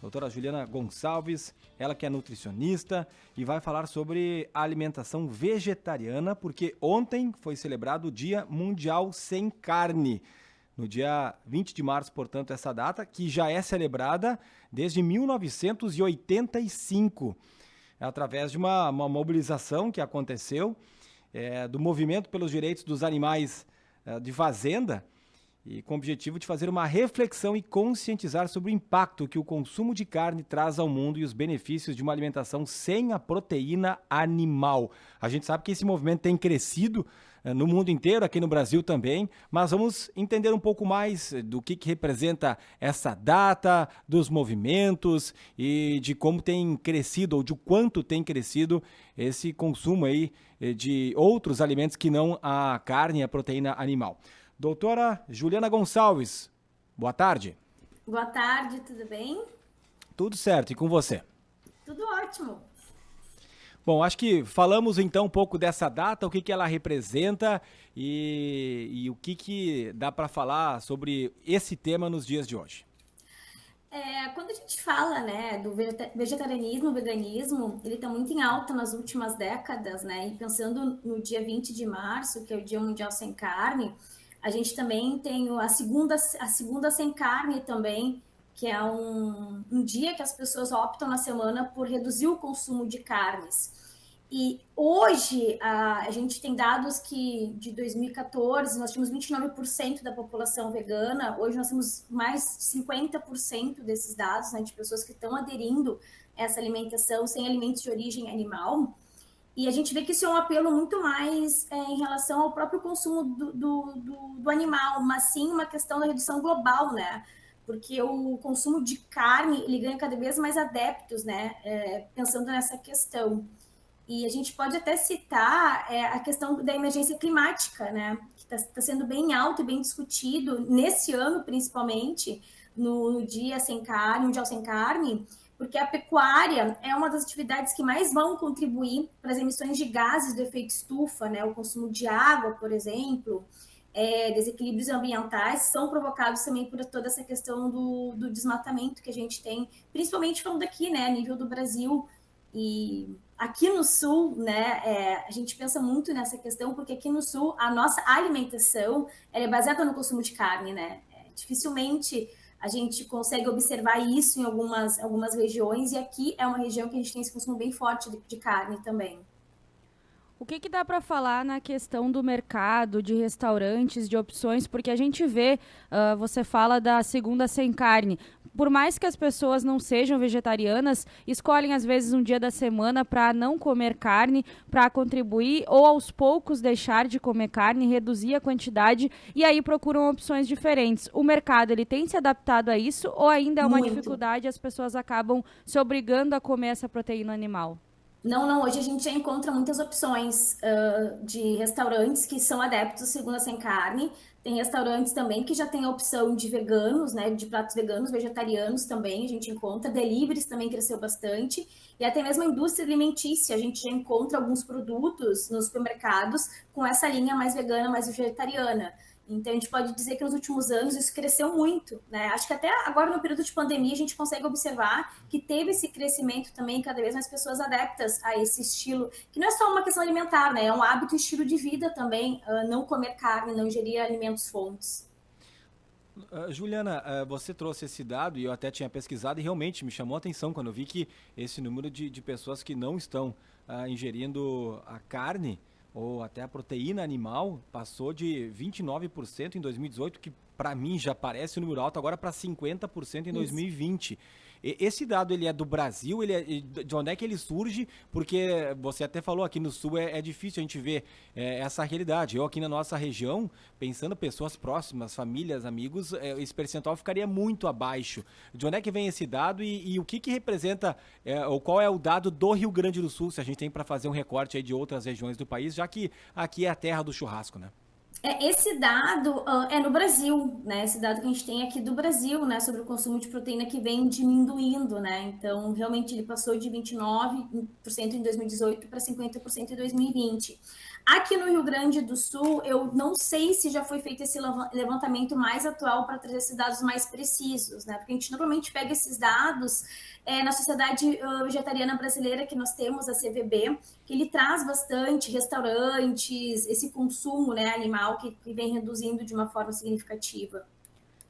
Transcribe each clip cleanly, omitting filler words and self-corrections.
Doutora Juliana Gonçalves, ela que é nutricionista e vai falar sobre a alimentação vegetariana, porque ontem foi celebrado o Dia Mundial Sem Carne. No dia 20 de março, portanto, essa data, que já é celebrada desde 1985, através de uma mobilização que aconteceu do Movimento pelos Direitos dos Animais de Fazenda, e com o objetivo de fazer uma reflexão e conscientizar sobre o impacto que o consumo de carne traz ao mundo e os benefícios de uma alimentação sem a proteína animal. A gente sabe que esse movimento tem crescido no mundo inteiro, aqui no Brasil também, mas vamos entender um pouco mais do que representa essa data, dos movimentos e de como tem crescido ou de quanto tem crescido esse consumo aí de outros alimentos que não a carne e a proteína animal. Doutora Juliana Gonçalves, boa tarde. Boa tarde, tudo bem? Tudo certo, e com você? Tudo ótimo. Bom, acho que falamos então um pouco dessa data, o que ela representa e o que dá para falar sobre esse tema nos dias de hoje. Quando a gente fala, né, do vegetarianismo, veganismo, ele está muito em alta nas últimas décadas, né? E pensando no dia 20 de março, que é o Dia Mundial Sem Carne, a gente também tem a segunda sem carne também, que é um dia que as pessoas optam na semana por reduzir o consumo de carnes. E hoje a gente tem dados que de 2014 nós tínhamos 29% da população vegana, hoje nós temos mais de 50% desses dados, né, de pessoas que estão aderindo a essa alimentação sem alimentos de origem animal. E a gente vê que isso é um apelo muito mais em relação ao próprio consumo do animal, mas sim uma questão da redução global, né? Porque o consumo de carne ele ganha cada vez mais adeptos, né? Pensando nessa questão. E a gente pode até citar a questão da emergência climática, né? Que está sendo bem alto e bem discutido nesse ano, principalmente, no Dia Sem Carne, Mundial Sem Carne, porque a pecuária é uma das atividades que mais vão contribuir para as emissões de gases do efeito estufa, né? O consumo de água, por exemplo, desequilíbrios ambientais são provocados também por toda essa questão do desmatamento que a gente tem, principalmente falando aqui, né, a nível do Brasil. E aqui no Sul, né, a gente pensa muito nessa questão, porque aqui no Sul a nossa alimentação ela é baseada no consumo de carne, né? Dificilmente a gente consegue observar isso em algumas regiões, e aqui é uma região que a gente tem esse consumo bem forte de carne também. O que dá para falar na questão do mercado, de restaurantes, de opções? Porque a gente vê, você fala da segunda sem carne. Por mais que as pessoas não sejam vegetarianas, escolhem às vezes um dia da semana para não comer carne, para contribuir ou aos poucos deixar de comer carne, reduzir a quantidade e aí procuram opções diferentes. O mercado ele tem se adaptado a isso ou ainda é uma dificuldade e as pessoas acabam se obrigando a comer essa proteína animal? Não, hoje a gente já encontra muitas opções de restaurantes que são adeptos à segunda sem carne. Tem restaurantes também que já tem a opção de veganos, né, de pratos veganos, vegetarianos também, a gente encontra. Deliveries também cresceu bastante. E até mesmo a indústria alimentícia, a gente já encontra alguns produtos nos supermercados com essa linha mais vegana, mais vegetariana. Então, a gente pode dizer que nos últimos anos isso cresceu muito, né? Acho que até agora, no período de pandemia, a gente consegue observar que teve esse crescimento também, cada vez mais pessoas adeptas a esse estilo, que não é só uma questão alimentar, né? É um hábito e estilo de vida também, não comer carne, não ingerir alimentos fontes. Juliana, você trouxe esse dado e eu até tinha pesquisado e realmente me chamou a atenção quando eu vi que esse número de pessoas que não estão ingerindo a carne ou até a proteína animal passou de 29% em 2018, que para mim já parece um número alto, agora para 50% em Isso. 2020. Esse dado ele é do Brasil, de onde é que ele surge? Porque você até falou aqui no Sul é difícil a gente ver essa realidade. Eu aqui na nossa região, pensando pessoas próximas, famílias, amigos, esse percentual ficaria muito abaixo. De onde é que vem esse dado e o que representa, ou qual é o dado do Rio Grande do Sul, se a gente tem para fazer um recorte aí de outras regiões do país, já que aqui é a terra do churrasco, né? Esse dado é no Brasil, né? Esse dado que a gente tem aqui do Brasil, né? Sobre o consumo de proteína que vem diminuindo, né? Então, realmente, ele passou de 29% em 2018 para 50% em 2020. Aqui no Rio Grande do Sul, eu não sei se já foi feito esse levantamento mais atual para trazer esses dados mais precisos, né? Porque a gente normalmente pega esses dados na Sociedade Vegetariana Brasileira, que nós temos, a CVB, que ele traz bastante restaurantes, esse consumo, né, animal que vem reduzindo de uma forma significativa.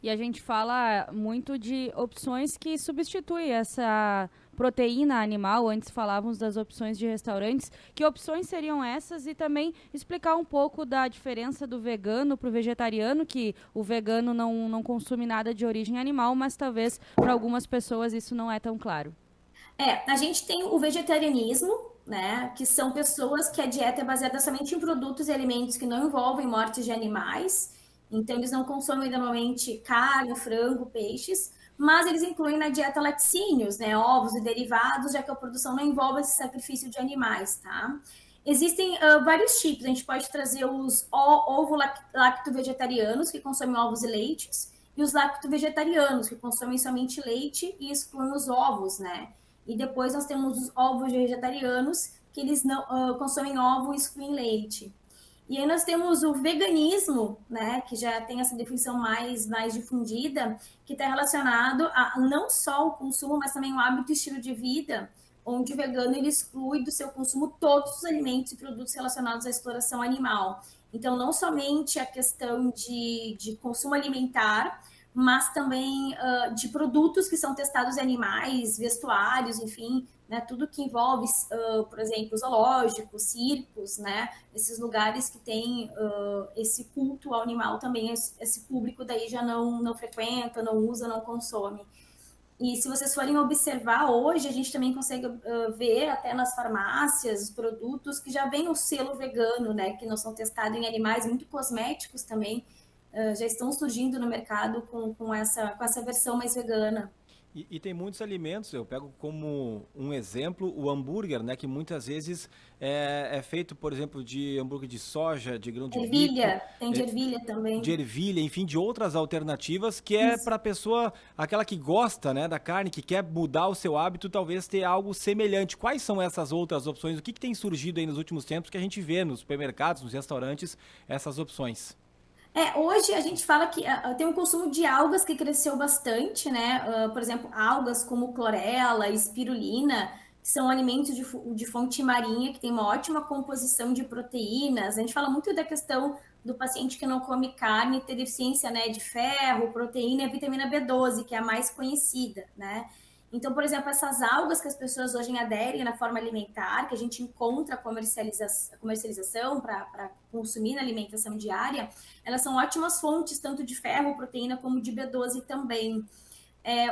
E a gente fala muito de opções que substituem essa proteína animal. Antes falávamos das opções de restaurantes. Que opções seriam essas? E também explicar um pouco da diferença do vegano para o vegetariano, que o vegano não consome nada de origem animal, mas talvez para algumas pessoas isso não é tão claro. A gente tem o vegetarianismo, né, que são pessoas que a dieta é baseada somente em produtos e alimentos que não envolvem mortes de animais. Então, eles não consomem normalmente carne, frango, peixes, mas eles incluem na dieta laticínios, né, ovos e derivados, já que a produção não envolve esse sacrifício de animais, tá? Existem vários tipos. A gente pode trazer os ovo-lacto-vegetarianos, que consomem ovos e leites, e os lacto-vegetarianos, que consomem somente leite e excluem os ovos, né? E depois nós temos os ovos vegetarianos, que eles não consomem ovo e excluem leite. E aí nós temos o veganismo, né, que já tem essa definição mais difundida, que está relacionado a não só o consumo, mas também o hábito e estilo de vida, onde o vegano ele exclui do seu consumo todos os alimentos e produtos relacionados à exploração animal. Então, não somente a questão de consumo alimentar, mas também de produtos que são testados em animais, vestuários, enfim, né, tudo que envolve, por exemplo, zoológicos, circos, né, esses lugares que tem esse culto ao animal também, esse público daí já não frequenta, não usa, não consome. E se vocês forem observar, hoje a gente também consegue ver até nas farmácias os produtos que já vem o selo vegano, né, que não são testados em animais, muito cosméticos também, já estão surgindo no mercado com essa versão mais vegana. E tem muitos alimentos, eu pego como um exemplo o hambúrguer, né? Que muitas vezes é feito, por exemplo, de hambúrguer de soja, de grão de bico, Ervilha, tem de ervilha também. de ervilha, enfim, de outras alternativas, que é para a pessoa, aquela que gosta, né, da carne, que quer mudar o seu hábito, talvez ter algo semelhante. Quais são essas outras opções? O que tem surgido aí nos últimos tempos que a gente vê nos supermercados, nos restaurantes, essas opções? Hoje a gente fala que tem um consumo de algas que cresceu bastante, né? Por exemplo, algas como clorela, espirulina, que são alimentos de fonte marinha, que tem uma ótima composição de proteínas. A gente fala muito da questão do paciente que não come carne ter deficiência, né, de ferro, proteína e vitamina B12, que é a mais conhecida, né? Então, por exemplo, essas algas que as pessoas hoje aderem na forma alimentar, que a gente encontra a comercialização para consumir na alimentação diária, elas são ótimas fontes tanto de ferro, proteína, como de B12 também.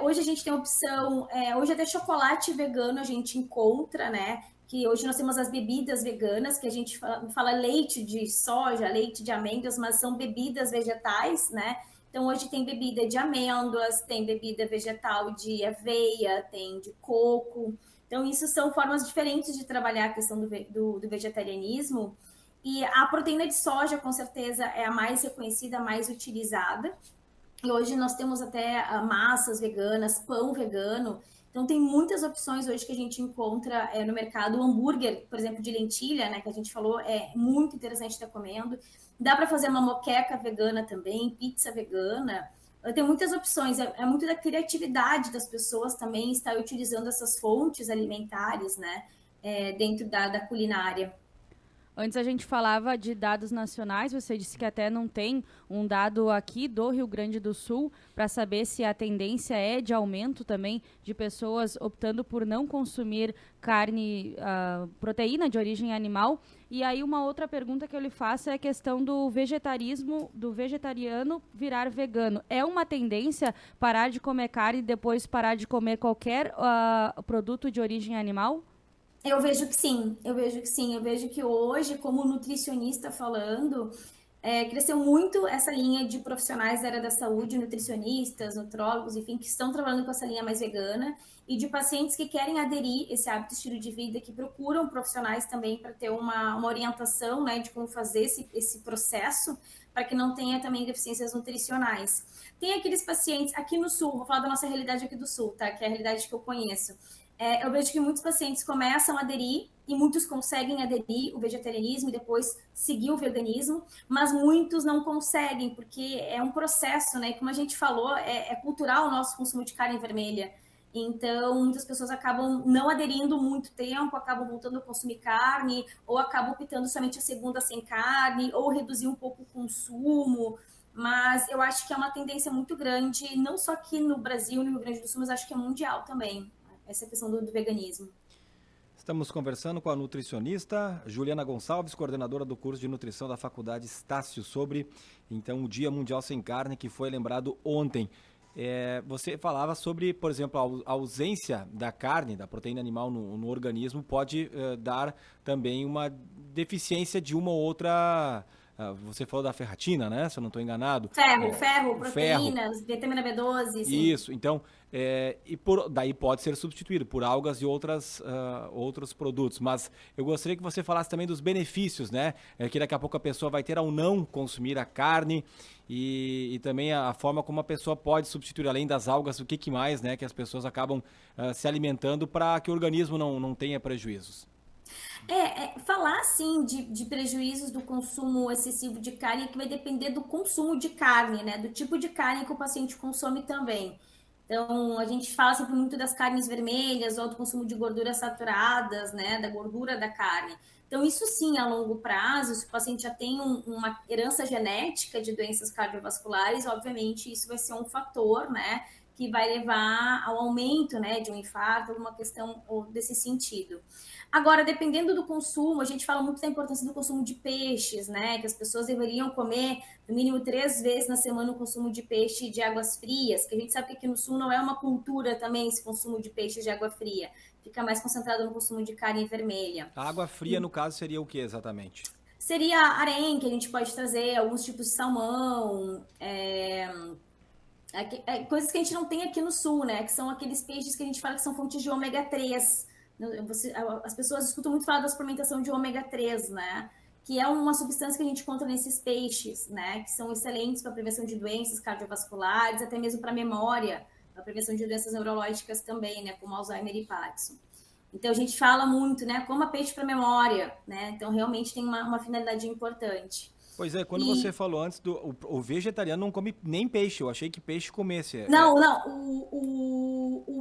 Hoje a gente tem a opção, hoje até chocolate vegano a gente encontra, né? Que hoje nós temos as bebidas veganas, que a gente fala leite de soja, leite de amêndoas, mas são bebidas vegetais, né? Então, hoje tem bebida de amêndoas, tem bebida vegetal de aveia, tem de coco. Então, isso são formas diferentes de trabalhar a questão do vegetarianismo. E a proteína de soja, com certeza, é a mais reconhecida, a mais utilizada. E hoje nós temos até massas veganas, pão vegano. Então, tem muitas opções hoje que a gente encontra no mercado. O hambúrguer, por exemplo, de lentilha, né, que a gente falou, é muito interessante estar comendo. Dá para fazer uma moqueca vegana também, pizza vegana. Tem muitas opções. É muito da criatividade das pessoas também estar utilizando essas fontes alimentares, né, dentro da culinária. Antes a gente falava de dados nacionais, você disse que até não tem um dado aqui do Rio Grande do Sul para saber se a tendência é de aumento também de pessoas optando por não consumir carne, proteína de origem animal. E aí uma outra pergunta que eu lhe faço é a questão do vegetarismo, do vegetariano virar vegano. É uma tendência parar de comer carne e depois parar de comer qualquer produto de origem animal? Eu vejo que sim, eu vejo que sim. Eu vejo que hoje, como nutricionista falando, cresceu muito essa linha de profissionais da área da saúde, nutricionistas, nutrólogos, enfim, que estão trabalhando com essa linha mais vegana, e de pacientes que querem aderir esse hábito, estilo de vida, que procuram profissionais também para ter uma orientação, né, de como fazer esse processo, para que não tenha também deficiências nutricionais. Tem aqueles pacientes aqui no Sul, vou falar da nossa realidade aqui do Sul, tá? Que é a realidade que eu conheço. eu vejo que muitos pacientes começam a aderir e muitos conseguem aderir o vegetarianismo e depois seguir o veganismo, mas muitos não conseguem, porque é um processo, né? Como a gente falou, é cultural o nosso consumo de carne vermelha. Então, muitas pessoas acabam não aderindo muito tempo, acabam voltando a consumir carne, ou acabam optando somente a segunda sem carne, ou reduzir um pouco o consumo. Mas eu acho que é uma tendência muito grande, não só aqui no Brasil, no Rio Grande do Sul, mas acho que é mundial também, essa questão do veganismo. Estamos conversando com a nutricionista Juliana Gonçalves, coordenadora do curso de nutrição da Faculdade Estácio, sobre então o Dia Mundial Sem Carne, que foi lembrado ontem. Você falava sobre, por exemplo, a ausência da carne, da proteína animal no organismo pode dar também uma deficiência de uma ou outra. Você falou da ferritina, né? Se eu não estou enganado. Ferro, O ferro. proteínas, vitamina B12, sim. Isso, então, daí pode ser substituído por algas e outros produtos. Mas eu gostaria que você falasse também dos benefícios, né? Que daqui a pouco a pessoa vai ter ao não consumir a carne e também a forma como a pessoa pode substituir, além das algas, o que mais, né? Que as pessoas acabam se alimentando para que o organismo não tenha prejuízos. Falar assim de prejuízos do consumo excessivo de carne é que vai depender do consumo de carne, né? Do tipo de carne que o paciente consome também. Então, a gente fala sempre muito das carnes vermelhas ou do consumo de gorduras saturadas, né? Da gordura da carne. Então, isso sim, a longo prazo, se o paciente já tem uma herança genética de doenças cardiovasculares, obviamente isso vai ser um fator, né? Que vai levar ao aumento, né? De um infarto, alguma questão desse sentido. Agora, dependendo do consumo, a gente fala muito da importância do consumo de peixes, né? Que as pessoas deveriam comer no mínimo 3 vezes na semana o consumo de peixe de águas frias, que a gente sabe que aqui no sul não é uma cultura também esse consumo de peixe de água fria. Fica mais concentrado no consumo de carne vermelha. A água fria, no caso, seria o que exatamente? Seria harém, que a gente pode trazer alguns tipos de salmão, coisas que a gente não tem aqui no sul, né? Que são aqueles peixes que a gente fala que são fontes de ômega 3. As pessoas escutam muito falar da suplementação de ômega 3, né? Que é uma substância que a gente encontra nesses peixes, né? Que são excelentes para a prevenção de doenças cardiovasculares, até mesmo para a memória, para a prevenção de doenças neurológicas também, né? Como Alzheimer e Parkinson. Então a gente fala muito, né? Coma peixe para memória, né? Então realmente tem uma finalidade importante. Pois é, quando você falou antes o vegetariano não come nem peixe, eu achei que peixe comesse. Não.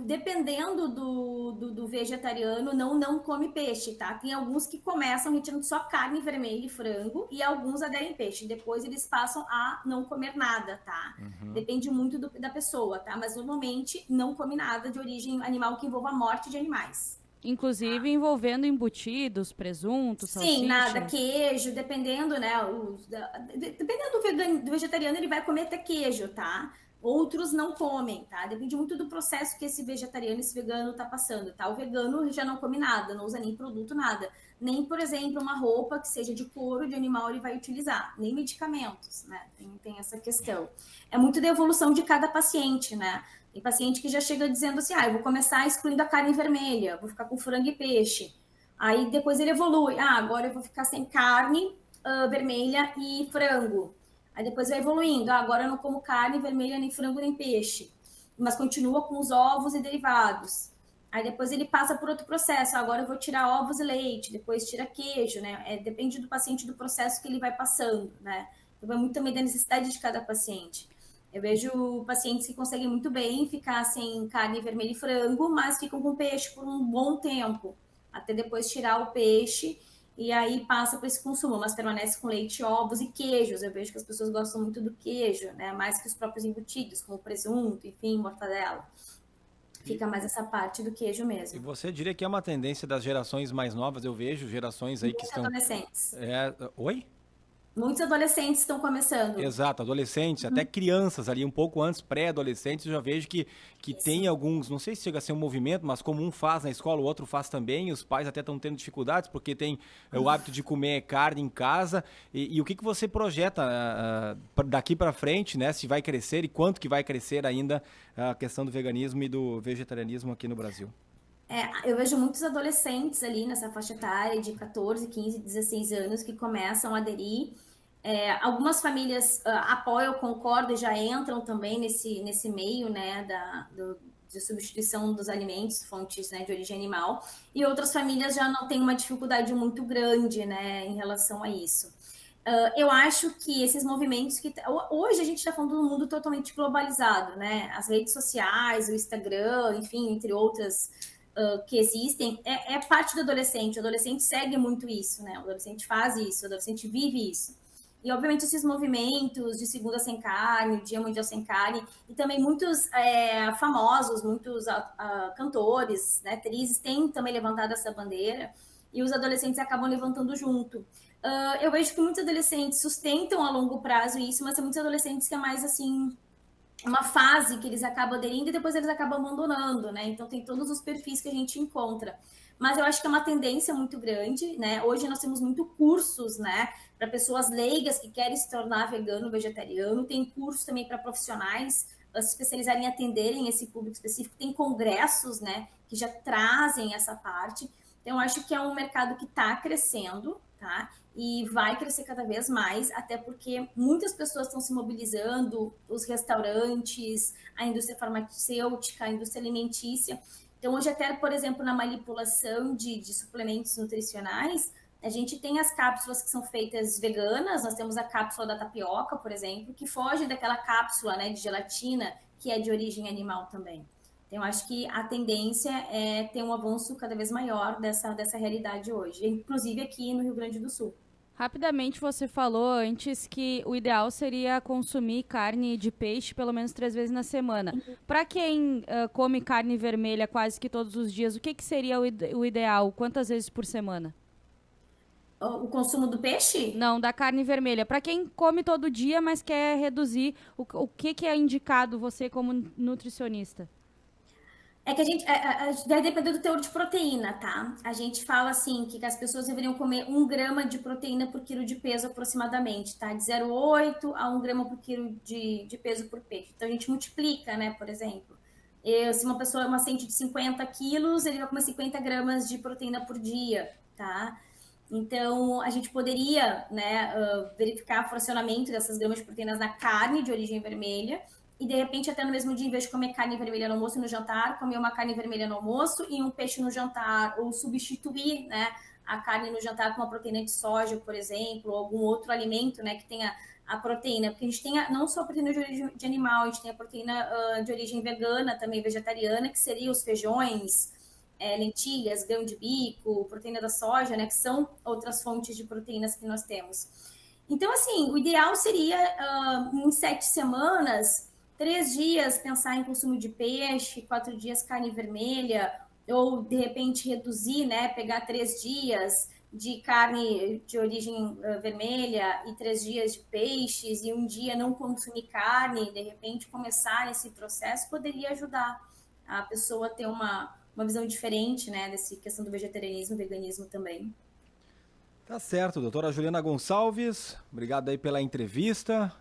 Dependendo do vegetariano, não come peixe, tá? Tem alguns que começam retirando só carne vermelha e frango e alguns aderem peixe. Depois eles passam a não comer nada, tá? Uhum. Depende muito da pessoa, tá? Mas normalmente não come nada de origem animal que envolva a morte de animais. Inclusive envolvendo embutidos, presuntos, salsicha. Sim, nada, queijo, dependendo, né? Dependendo do vegetariano, ele vai comer até queijo, tá? Outros não comem, tá? Depende muito do processo que esse vegetariano, esse vegano tá passando, tá? O vegano já não come nada, não usa nem produto, nada. Nem, por exemplo, uma roupa que seja de couro de animal ele vai utilizar, nem medicamentos, né? Tem essa questão. É muito da evolução de cada paciente, né? Tem paciente que já chega dizendo assim, eu vou começar excluindo a carne vermelha, vou ficar com frango e peixe. Aí depois ele evolui, agora eu vou ficar sem carne vermelha e frango. Aí depois vai evoluindo, agora eu não como carne vermelha, nem frango, nem peixe. Mas continua com os ovos e derivados. Aí depois ele passa por outro processo, agora eu vou tirar ovos e leite, depois tira queijo, né? Depende do paciente, do processo que ele vai passando, né? Então vai muito também da necessidade de cada paciente. Eu vejo pacientes que conseguem muito bem ficar sem carne vermelha e frango, mas ficam com peixe por um bom tempo, até depois tirar o peixe e aí passa para esse consumo, mas permanece com leite, ovos e queijos. Eu vejo que as pessoas gostam muito do queijo, né? Mais que os próprios embutidos, como presunto, enfim, mortadela. Fica mais essa parte do queijo mesmo. E você diria que é uma tendência das gerações mais novas? Eu vejo gerações aí que estão... adolescentes. Oi? Muitos adolescentes estão começando. Exato, adolescentes, até crianças ali, um pouco antes, pré-adolescentes, eu já vejo que tem alguns, não sei se chega a ser um movimento, mas como um faz na escola, o outro faz também, e os pais até estão tendo dificuldades, porque tem o hábito de comer carne em casa, e o que você projeta daqui para frente, né, se vai crescer e quanto que vai crescer ainda a questão do veganismo e do vegetarianismo aqui no Brasil? Eu vejo muitos adolescentes ali nessa faixa etária de 14, 15, 16 anos que começam a aderir. Algumas famílias apoiam, concordam e já entram também nesse meio, né, de substituição dos alimentos, fontes, né, de origem animal, e outras famílias já não têm uma dificuldade muito grande, né, em relação a isso. Eu acho que esses movimentos que... Hoje a gente está falando de um mundo totalmente globalizado, né? As redes sociais, o Instagram, enfim, entre outras que existem, é parte do adolescente. O adolescente segue muito isso, né? O adolescente faz isso, o adolescente vive isso. E, obviamente, esses movimentos de Segunda Sem Carne, o Dia Mundial Sem Carne, e também muitos famosos, muitos cantores, né, atrizes, têm também levantado essa bandeira, e os adolescentes acabam levantando junto. Eu vejo que muitos adolescentes sustentam a longo prazo isso, mas tem muitos adolescentes que é mais assim, uma fase que eles acabam aderindo e depois eles acabam abandonando, né? Então tem todos os perfis que a gente encontra. Mas eu acho que é uma tendência muito grande, né? Hoje nós temos muito cursos, né, para pessoas leigas que querem se tornar vegano, vegetariano. Tem curso também para profissionais se especializarem em atenderem esse público específico. Tem congressos, né, que já trazem essa parte. Então, eu acho que é um mercado que está crescendo, tá? E vai crescer cada vez mais, até porque muitas pessoas estão se mobilizando, os restaurantes, a indústria farmacêutica, a indústria alimentícia. Então, hoje até, por exemplo, na manipulação de suplementos nutricionais, a gente tem as cápsulas que são feitas veganas, nós temos a cápsula da tapioca, por exemplo, que foge daquela cápsula, né, de gelatina, que é de origem animal também. Então, eu acho que a tendência é ter um avanço cada vez maior dessa realidade hoje, inclusive aqui no Rio Grande do Sul. Rapidamente, você falou antes que o ideal seria consumir carne de peixe pelo menos 3 vezes na semana. Para quem come carne vermelha quase que todos os dias, o que seria o ideal? Quantas vezes por semana? O consumo do peixe? Não, da carne vermelha. Para quem come todo dia, mas quer reduzir, o que é indicado você como nutricionista? É que a gente vai depender do teor de proteína, tá? A gente fala assim que as pessoas deveriam comer 1 grama de proteína por quilo de peso aproximadamente, tá? De 0,8 a 1 grama por quilo de peso por peixe. Então a gente multiplica, né? Por exemplo, se uma pessoa é uma paciente de 50 quilos, ele vai comer 50 gramas de proteína por dia, tá? Então, a gente poderia, né, verificar o fracionamento dessas gramas de proteínas na carne de origem vermelha e, de repente, até no mesmo dia, em vez de comer carne vermelha no almoço e no jantar, comer uma carne vermelha no almoço e um peixe no jantar, ou substituir, né, a carne no jantar com uma proteína de soja, por exemplo, ou algum outro alimento, né, que tenha a proteína, porque a gente tem não só a proteína de origem de animal, a gente tem a proteína de origem vegana, também vegetariana, que seria os feijões, lentilhas, grão de bico, proteína da soja, né, que são outras fontes de proteínas que nós temos. Então, assim, o ideal seria, em 7 semanas, 3 dias pensar em consumo de peixe, 4 dias carne vermelha, ou, de repente, reduzir, né, pegar 3 dias de carne de origem vermelha e 3 dias de peixes, e um dia não consumir carne, de repente, começar esse processo, poderia ajudar a pessoa a ter uma visão diferente, né, dessa questão do vegetarianismo e veganismo também. Tá certo, doutora Juliana Gonçalves, obrigado aí pela entrevista.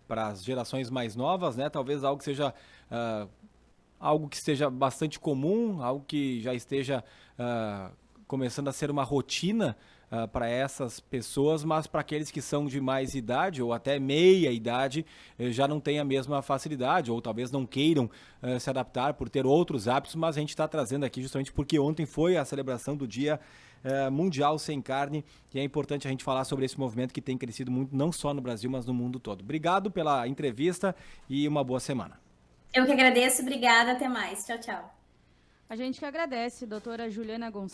Para as gerações mais novas, né, talvez algo que esteja bastante comum, algo que já esteja começando a ser uma rotina para essas pessoas, mas para aqueles que são de mais idade ou até meia idade já não tem a mesma facilidade ou talvez não queiram se adaptar por ter outros hábitos, mas a gente está trazendo aqui justamente porque ontem foi a celebração do Dia Mundial Sem Carne e é importante a gente falar sobre esse movimento que tem crescido muito não só no Brasil, mas no mundo todo. Obrigado pela entrevista e uma boa semana. Eu que agradeço, obrigada, até mais. Tchau, tchau. A gente que agradece, doutora Juliana Gonçalves.